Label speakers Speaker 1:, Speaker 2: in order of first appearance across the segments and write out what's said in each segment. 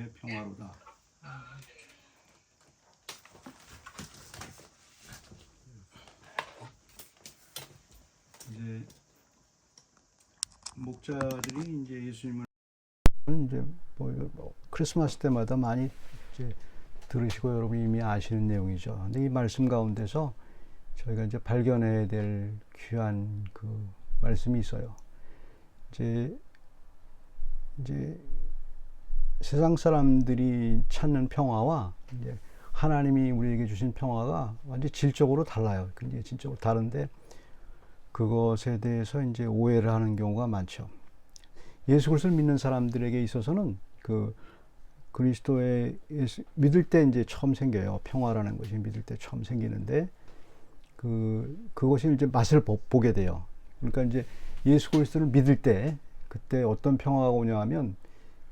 Speaker 1: 하나님의 평화로다. 이제 목자들이 이제 예수님을 이제 뭐 크리스마스 때마다 많이 이제 들으시고 여러분이 이미 아시는 내용이죠. 근데 이 말씀 가운데서 저희가 이제 발견해야 될 귀한 그 말씀이 있어요. 이제 세상 사람들이 찾는 평화와 이제 하나님이 우리에게 주신 평화가 완전 질적으로 달라요. 굉장히 질적으로 다른데 그것에 대해서 이제 오해를 하는 경우가 많죠. 예수 그리스도를 믿는 사람들에게 있어서는 그 그리스도의 믿을 때 이제 처음 생겨요. 평화라는 것이 믿을 때 처음 생기는데 그것이 이제 맛을 보게 돼요. 그러니까 이제 예수 그리스도를 믿을 때 그때 어떤 평화가 오냐 하면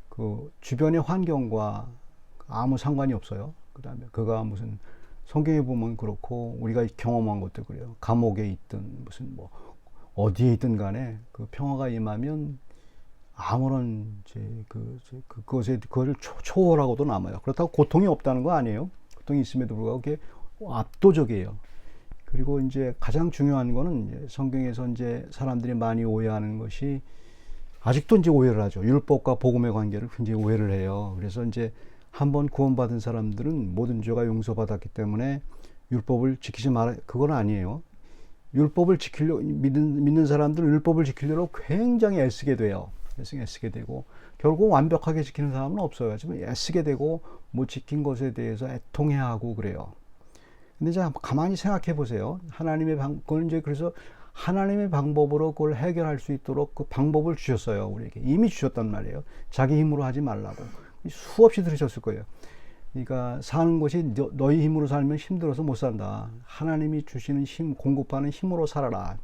Speaker 1: 그 주변의 환경과 아무 상관이 없어요. 그다음에 그가 무슨 성경에 보면 그렇고 우리가 경험한 것도 그래요. 감옥에 있든 무슨 뭐 어디에 있든 간에 그 평화가 임하면 아무런 그것을 초월하고도 남아요. 그렇다고 고통이 없다는 거 아니에요. 고통이 있음에도 불구하고 그게 압도적이에요. 그리고 이제 가장 중요한 거는 이제 성경에서 이제 사람들이 많이 오해하는 것이 아직도 이제 오해를 하죠. 율법과 복음의 관계를 굉장히 오해를 해요. 그래서 이제 한번 구원받은 사람들은 모든 죄가 용서받았기 때문에 율법을 지키지 말아. 그건 아니에요. 율법을 지키려 믿는 사람들은 율법을 지키려고 굉장히 애쓰게 돼요. 애쓰게 되고 결국 완벽하게 지키는 사람은 없어요. 하지만 애쓰게 되고 못 지킨 것에 대해서 애통해하고 그래요. 근데 이제 가만히 생각해 보세요. 그건 이제 그래서 하나님의 방법으로 그걸 해결할 수 있도록 그 방법을 주셨어요. 우리에게 이미 주셨단 말이에요. 자기 힘으로 하지 말라고 수없이 들으셨을 거예요. 그러니까 사는 것이 너희 힘으로 살면 힘들어서 못 산다. 하나님이 주시는 힘, 공급하는 힘으로 살아라.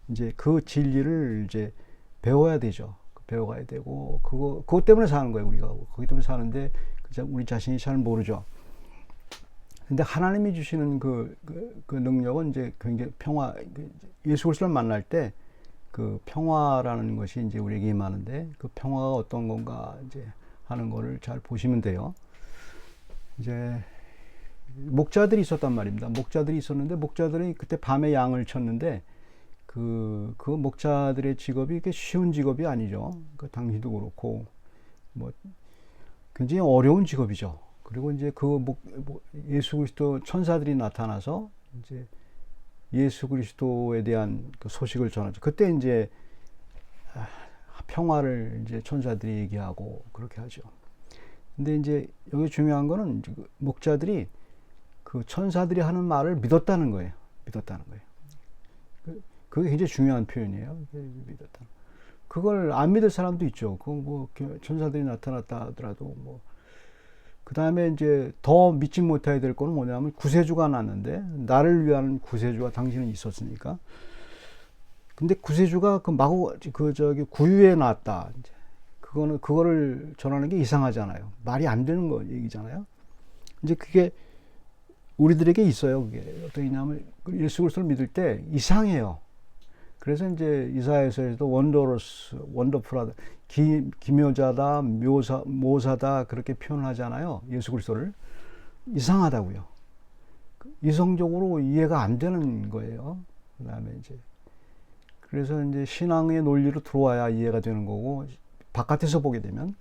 Speaker 1: 이제 그 진리를 이제 배워야 되죠. 배워가야 되고 그것 때문에 사는 거예요. 우리가 그것 때문에 사는데 우리 자신이 잘 모르죠. 근데 하나님이 주시는 그 능력은 이제 굉장히 예수 그리스도를 만날 때 그 평화라는 것이 이제 우리에게 임하는데 그 평화가 어떤 건가 이제 하는 거를 잘 보시면 돼요. 이제 목자들이 있었단 말입니다. 목자들이 있었는데 목자들이 그때 밤에 양을 쳤는데 그 목자들의 직업이 그렇게 쉬운 직업이 아니죠. 그 당시도 그렇고 뭐 굉장히 어려운 직업이죠. 그리고 이제 예수 그리스도 천사들이 나타나서 이제 예수 그리스도에 대한 그 소식을 전하죠. 그때 이제 평화를 이제 천사들이 얘기하고 그렇게 하죠. 근데 이제 여기 중요한 거는 이제 목자들이 그 천사들이 하는 말을 믿었다는 거예요. 그게 굉장히 중요한 표현이에요. 믿었다. 그걸 안 믿을 사람도 있죠. 천사들이 나타났다 하더라도 그 다음에 이제 더 믿지 못해야 될 거는 뭐냐면 구세주가 났는데 나를 위한 구세주가 당신은 있었으니까. 근데 구세주가 구유에 나왔다. 이제 그거를 전하는 게 이상하잖아요. 말이 안 되는 거 얘기잖아요. 이제 그게 우리들에게 있어요. 그게 어떠냐면 예수 그리스도를 믿을 때 이상해요. 그래서 이제 이사야서에도 원더풀하다, 기묘자다, 모사다 그렇게 표현하잖아요. 예수 그리스도를 이상하다고요. 이성적으로 이해가 안 되는 거예요. 그다음에 이제 그래서 이제 신앙의 논리로 들어와야 이해가 되는 거고 바깥에서 보게 되면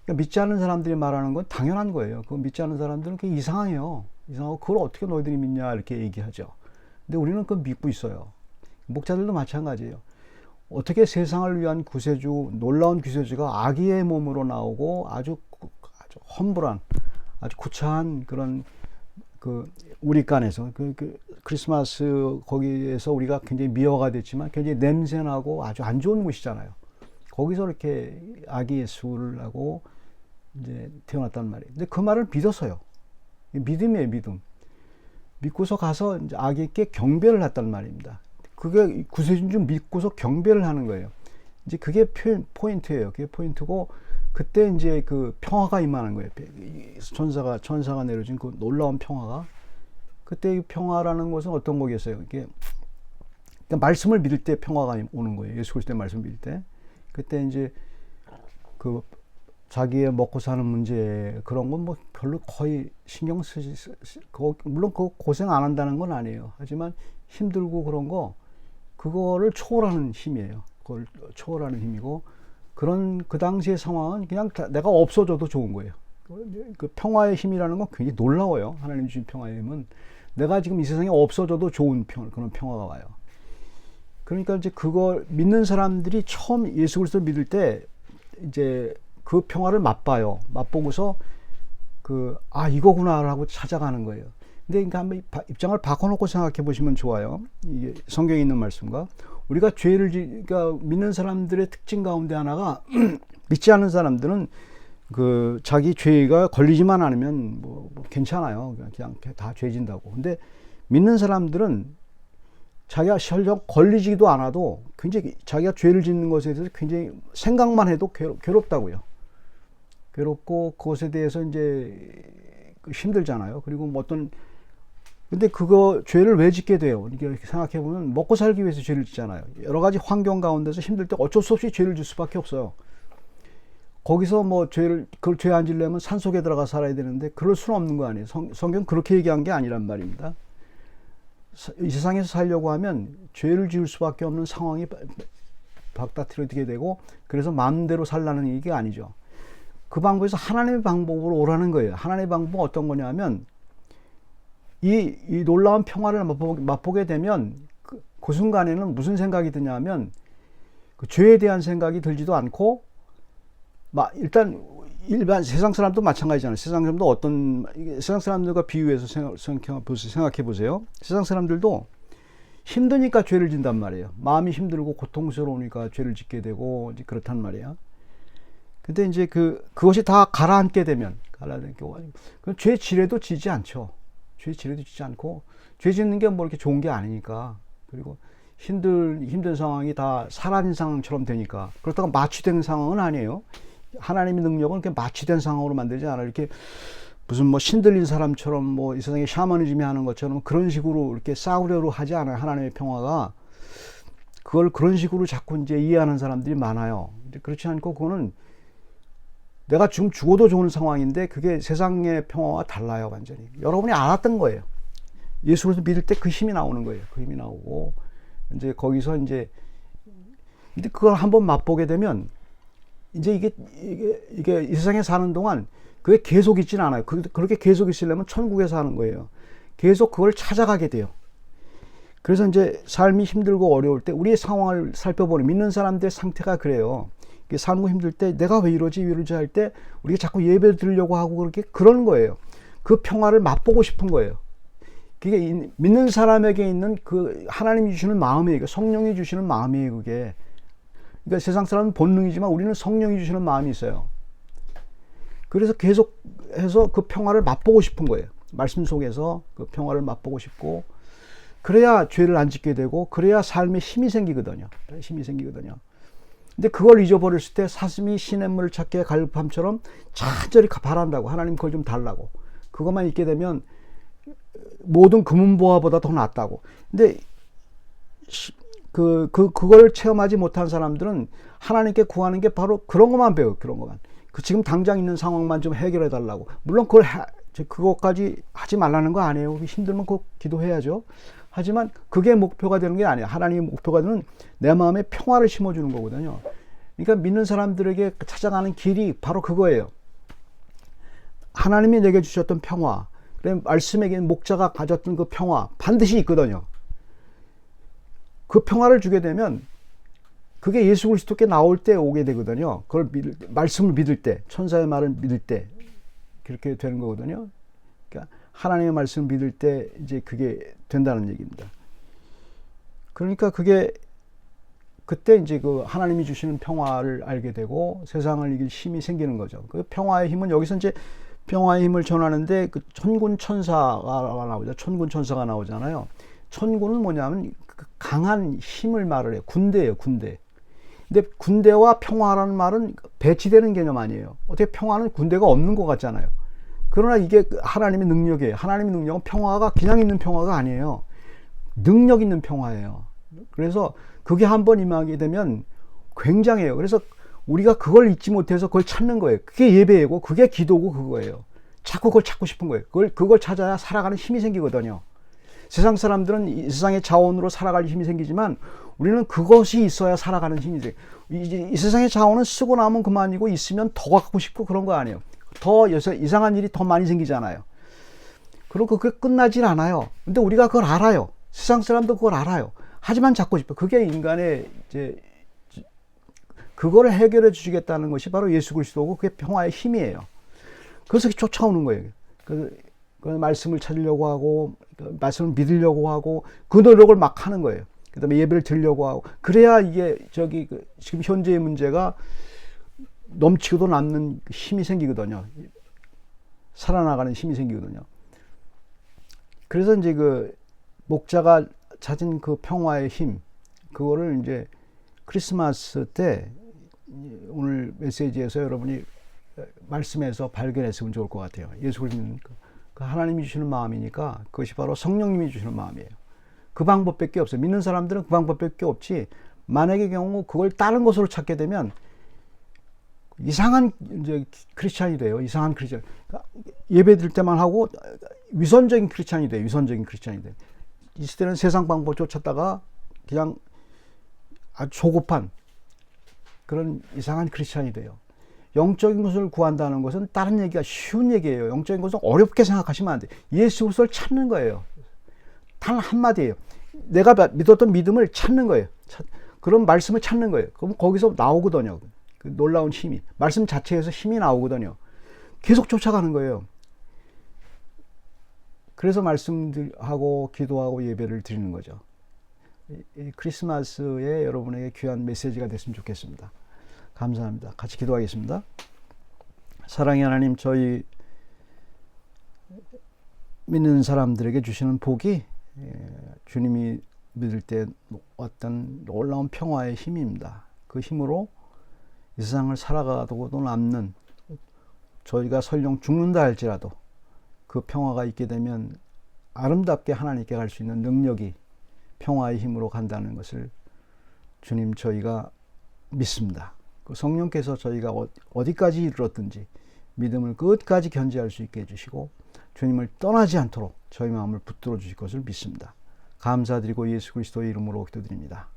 Speaker 1: 그러니까 믿지 않는 사람들이 말하는 건 당연한 거예요. 그거 믿지 않는 사람들은 그게 이상해요. 이상하고 그걸 어떻게 너희들이 믿냐 이렇게 얘기하죠. 근데 우리는 그걸 믿고 있어요. 목자들도 마찬가지예요. 어떻게 세상을 위한 구세주, 놀라운 구세주가 아기의 몸으로 나오고 아주 험불한, 아주 구차한 그런 우리 간에서 크리스마스 거기에서 우리가 굉장히 미화가 됐지만 굉장히 냄새나고 아주 안 좋은 곳이잖아요. 거기서 이렇게 아기 예수를 하고 이제 태어났단 말이에요. 근데 그 말을 믿었어요. 믿음이에요, 믿음. 믿고서 가서 이제 아기께 경배를 했단 말입니다. 그게 구세주인 줄 믿고서 경배를 하는 거예요. 이제 그게 포인트예요. 그게 포인트고 그때 이제 그 평화가 임하는 거예요. 천사가 내려준 그 놀라운 평화가. 그때 이 평화라는 것은 어떤 거겠어요? 이게 그러니까 말씀을 믿을 때 평화가 오는 거예요. 예수 그리스도의 말씀을 믿을 때. 그때 이제 그 자기의 먹고 사는 문제 그런 건 뭐 별로 거의 신경 물론 그 고생 안 한다는 건 아니에요. 하지만 힘들고 그런 거 그거를 초월하는 힘이에요. 그걸 초월하는 힘이고 그런 그 당시의 상황은 그냥 내가 없어져도 좋은 거예요. 그 평화의 힘이라는 건 굉장히 놀라워요. 하나님 주신 평화의 힘은 내가 지금 이 세상에 없어져도 좋은 그런 평화가 와요. 그러니까 이제 그걸 믿는 사람들이 처음 예수 그리스도를 믿을 때 이제 그 평화를 맛봐요. 맛보고서 이거구나라고 찾아가는 거예요. 근데 그러니까 한번 입장을 바꿔놓고 생각해 보시면 좋아요. 이게 성경에 있는 말씀과 우리가 그러니까 믿는 사람들의 특징 가운데 하나가 믿지 않는 사람들은 그 자기 죄가 걸리지만 않으면 뭐 괜찮아요. 그냥 다 죄진다고. 근데 믿는 사람들은 자기가 설령 걸리지도 않아도 굉장히 자기가 죄를 짓는 것에 대해서 굉장히 생각만 해도 괴롭다고요. 괴롭고 그것에 대해서 이제 힘들잖아요. 그리고 뭐 근데 그거 죄를 왜 짓게 돼요? 이렇게 생각해 보면 먹고 살기 위해서 죄를 짓잖아요. 여러 가지 환경 가운데서 힘들 때 어쩔 수 없이 죄를 짓 수밖에 없어요. 거기서 뭐 그걸 죄 안 지려면 산속에 들어가 살아야 되는데 그럴 수는 없는 거 아니에요. 성경 그렇게 얘기한 게 아니란 말입니다. 이 세상에서 살려고 하면 죄를 지을 수밖에 없는 상황이 박다트려지게 되고 그래서 마음대로 살라는 얘기가 아니죠. 그 방법에서 하나님의 방법으로 오라는 거예요. 하나님의 방법은 어떤 거냐면 이 놀라운 평화를 맛보게 되면 그 순간에는 무슨 생각이 드냐면 그 죄에 대한 생각이 들지도 않고 일단 일반 세상 사람도 마찬가지잖아요. 세상 사람도 세상 사람들과 비유해서 생각해 보세요. 세상 사람들도 힘드니까 죄를 진단 말이에요. 마음이 힘들고 고통스러우니까 죄를 짓게 되고 이제 그렇단 말이에요. 근데 이제 그것이 다 가라앉게 되면 죄 지레도 지지 않죠. 죄 지레도 지지 않고 죄 짓는 게 뭐 이렇게 좋은 게 아니니까 그리고 힘든 상황이 다 사라진 상황처럼 되니까 그렇다고 마취된 상황은 아니에요. 하나님의 능력은 이렇게 마취된 상황으로 만들지 않아요. 이렇게 무슨 뭐 신들린 사람처럼 뭐 이 세상에 샤머니즘이 하는 것처럼 그런 식으로 이렇게 싸우려고 하지 않아요. 하나님의 평화가 그걸 그런 식으로 자꾸 이제 이해하는 사람들이 많아요. 그렇지 않고 그거는 내가 지금 죽어도 좋은 상황인데 그게 세상의 평화와 달라요. 완전히 여러분이 알았던 거예요. 예수를 믿을 때 그 힘이 나오는 거예요. 그 힘이 나오고 이제 거기서 이제 근데 그걸 한번 맛보게 되면 이제 이게 이 세상에 사는 동안 그게 계속 있지는 않아요. 그렇게 계속 있으려면 천국에 사는 거예요. 계속 그걸 찾아가게 돼요. 그래서 이제 삶이 힘들고 어려울 때 우리의 상황을 살펴보는 믿는 사람들의 상태가 그래요. 삶이 힘들 때 내가 왜 이러지 할 때 우리가 자꾸 예배 드리려고 하고 그런 거예요. 그 평화를 맛보고 싶은 거예요. 그게 믿는 사람에게 있는 그 하나님이 주시는 마음이에요. 성령이 주시는 마음이에요. 그게. 그러니까 세상 사람은 본능이지만 우리는 성령이 주시는 마음이 있어요. 그래서 계속해서 그 평화를 맛보고 싶은 거예요. 말씀 속에서 그 평화를 맛보고 싶고 그래야 죄를 안 짓게 되고 그래야 삶에 힘이 생기거든요. 근데 그걸 잊어버렸을 때 사슴이 시냇물을 찾기에 갈급함처럼 간절히 바란다고 하나님 그걸 좀 달라고 그것만 있게 되면 모든 금은보화보다 더 낫다고. 근데 그걸 체험하지 못한 사람들은 하나님께 구하는 게 바로 그런 것만 배워요. 그런 것만. 지금 당장 있는 상황만 좀 해결해 달라고. 물론 그것까지 하지 말라는 거 아니에요. 힘들면 꼭 기도해야죠. 하지만 그게 목표가 되는 게 아니에요. 하나님의 목표가 되는 내 마음에 평화를 심어주는 거거든요. 그러니까 믿는 사람들에게 찾아가는 길이 바로 그거예요. 하나님이 내게 주셨던 평화, 말씀에게 목자가 가졌던 그 평화 반드시 있거든요. 그 평화를 주게 되면 그게 예수 그리스도께 나올 때 오게 되거든요. 그걸 말씀을 믿을 때, 천사의 말을 믿을 때 그렇게 되는 거거든요. 그러니까 하나님의 말씀을 믿을 때 이제 그게 된다는 얘기입니다. 그러니까 그때 이제 그 하나님이 주시는 평화를 알게 되고 세상을 이길 힘이 생기는 거죠. 그 평화의 힘은 여기서 이제 평화의 힘을 전하는데 그 천군 천사가 나오죠. 천군 천사가 나오잖아요. 천군은 뭐냐면 강한 힘을 말을 해요. 군대예요, 군대. 근데 군대와 평화라는 말은 배치되는 개념 아니에요. 어떻게 평화는 군대가 없는 것 같잖아요. 그러나 이게 하나님의 능력이에요. 하나님의 능력은 평화가 그냥 있는 평화가 아니에요. 능력 있는 평화예요. 그래서 그게 한번 임하게 되면 굉장해요. 그래서 우리가 그걸 잊지 못해서 그걸 찾는 거예요. 그게 예배이고 그게 기도고 그거예요. 자꾸 그걸 찾고 싶은 거예요. 그걸 찾아야 살아가는 힘이 생기거든요. 세상 사람들은 이 세상의 자원으로 살아갈 힘이 생기지만 우리는 그것이 있어야 살아가는 힘이 생겨요. 이 세상의 자원은 쓰고 나면 그만이고 있으면 더 갖고 싶고 그런 거 아니에요. 더 이상한 일이 더 많이 생기잖아요. 그리고 그게 끝나질 않아요. 근데 우리가 그걸 알아요. 세상 사람도 그걸 알아요. 하지만 찾고 싶어. 그게 인간의 이제 그거를 해결해 주시겠다는 것이 바로 예수 그리스도고 그게 평화의 힘이에요. 그래서 쫓아오는 거예요. 그 말씀을 찾으려고 하고 말씀을 믿으려고 하고 그 노력을 막 하는 거예요. 그다음에 예배를 드리려고 하고 그래야 이게 지금 현재의 문제가 넘치고도 남는 힘이 생기거든요. 살아나가는 힘이 생기거든요. 그래서 이제 그 목자가 찾은 그 평화의 힘 그거를 이제 크리스마스 때 오늘 메시지에서 여러분이 말씀에서 발견했으면 좋을 것 같아요. 예수 그리스도는 그 하나님이 주시는 마음이니까 그것이 바로 성령님이 주시는 마음이에요. 그 방법밖에 없어요. 믿는 사람들은 그 방법밖에 없지. 만약의 경우 그걸 다른 것으로 찾게 되면 이상한 이제 크리스찬이 돼요. 이상한 크리스찬. 그러니까 예배 드릴 때만 하고 위선적인 크리스찬이 돼요. 위선적인 크리스찬이 돼요. 이 시대는 세상 방법 쫓았다가 그냥 아주 조급한 그런 이상한 크리스찬이 돼요. 영적인 것을 구한다는 것은 다른 얘기가 쉬운 얘기예요. 영적인 것은 어렵게 생각하시면 안 돼요. 예수 그리스도를 찾는 거예요. 단 한마디예요. 내가 믿었던 믿음을 찾는 거예요. 그런 말씀을 찾는 거예요. 그럼 거기서 나오거든요. 그 놀라운 힘이. 말씀 자체에서 힘이 나오거든요. 계속 쫓아가는 거예요. 그래서 말씀하고 기도하고 예배를 드리는 거죠. 이 크리스마스에 여러분에게 귀한 메시지가 됐으면 좋겠습니다. 감사합니다. 같이 기도하겠습니다. 사랑의 하나님, 저희 믿는 사람들에게 주시는 복이 주님이 믿을 때 어떤 놀라운 평화의 힘입니다. 그 힘으로 이 세상을 살아가고도 남는 저희가 설령 죽는다 할지라도 그 평화가 있게 되면 아름답게 하나님께 갈 수 있는 능력이 평화의 힘으로 간다는 것을 주님 저희가 믿습니다. 그 성령께서 저희가 어디까지 이르렀든지 믿음을 끝까지 견지할 수 있게 해주시고 주님을 떠나지 않도록 저희 마음을 붙들어 주실 것을 믿습니다. 감사드리고 예수 그리스도의 이름으로 기도드립니다.